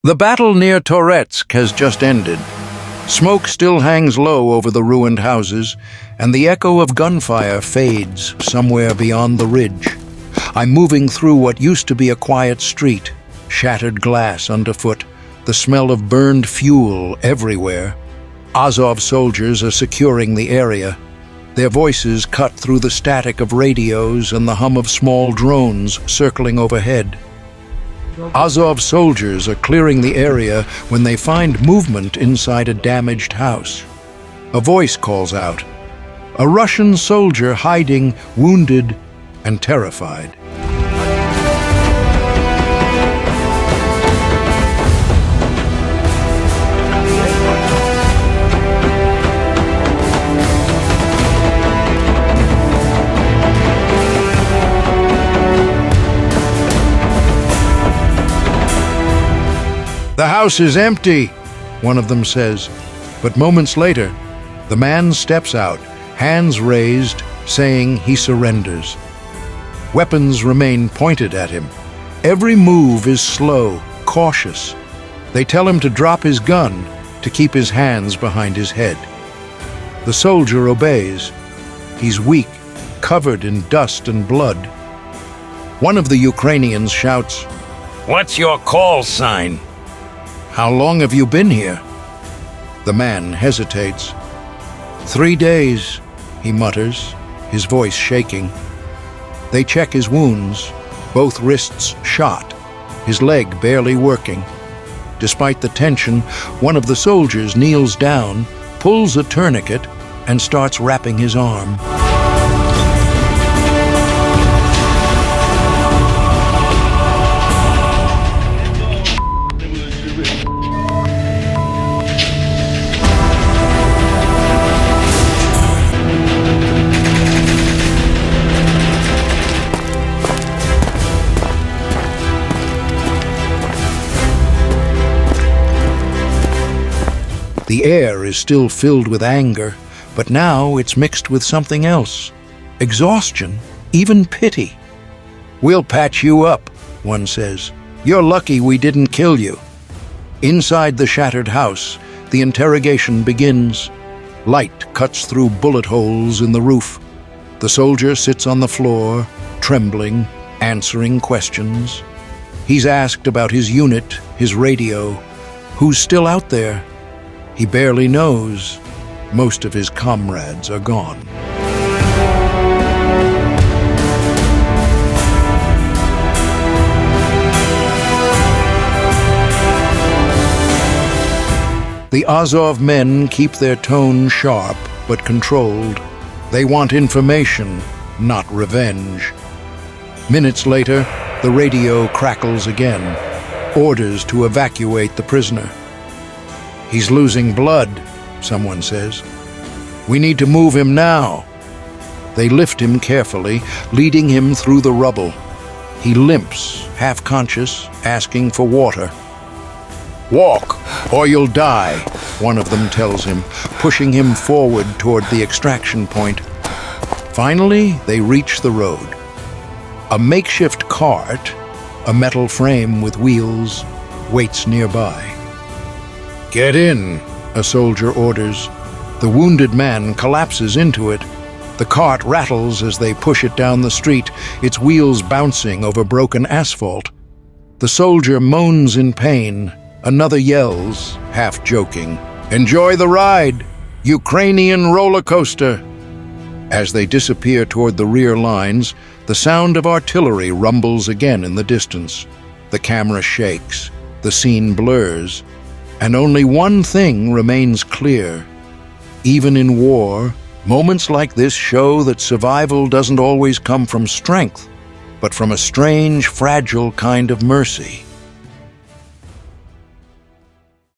The battle near Toretsk has just ended. Smoke still hangs low over the ruined houses, and the echo of gunfire fades somewhere beyond the ridge. I'm moving through what used to be a quiet street, shattered glass underfoot, the smell of burned fuel everywhere. Azov soldiers are securing the area. Their voices cut through the static of radios and the hum of small drones circling overhead. Azov soldiers are clearing the area when they find movement inside a damaged house. A voice calls out. A Russian soldier hiding, wounded and terrified. The house is empty, one of them says. But moments later, the man steps out, hands raised, saying he surrenders. Weapons remain pointed at him. Every move is slow, cautious. They tell him to drop his gun, to keep his hands behind his head. The soldier obeys. He's weak, covered in dust and blood. One of the Ukrainians shouts, "What's your call sign?" "How long have you been here?" The man hesitates. 3 days, he mutters, his voice shaking. They check his wounds, both wrists shot, his leg barely working. Despite the tension, one of the soldiers kneels down, pulls a tourniquet, and starts wrapping his arm. The air is still filled with anger, but now it's mixed with something else. Exhaustion, even pity. "We'll patch you up," one says. "You're lucky we didn't kill you." Inside the shattered house, the interrogation begins. Light cuts through bullet holes in the roof. The soldier sits on the floor, trembling, answering questions. He's asked about his unit, his radio. Who's still out there? He barely knows. Most of his comrades are gone. The Azov men keep their tone sharp but controlled. They want information, not revenge. Minutes later, the radio crackles again. Orders to evacuate the prisoner. "He's losing blood," someone says. "We need to move him now." They lift him carefully, leading him through the rubble. He limps, half-conscious, asking for water. "Walk, or you'll die," one of them tells him, pushing him forward toward the extraction point. Finally, they reach the road. A makeshift cart, a metal frame with wheels, waits nearby. "Get in," a soldier orders. The wounded man collapses into it. The cart rattles as they push it down the street, its wheels bouncing over broken asphalt. The soldier moans in pain. Another yells, half joking, "Enjoy the ride! Ukrainian roller coaster!" As they disappear toward the rear lines, the sound of artillery rumbles again in the distance. The camera shakes. The scene blurs. And only one thing remains clear. Even in war, moments like this show that survival doesn't always come from strength, but from a strange, fragile kind of mercy.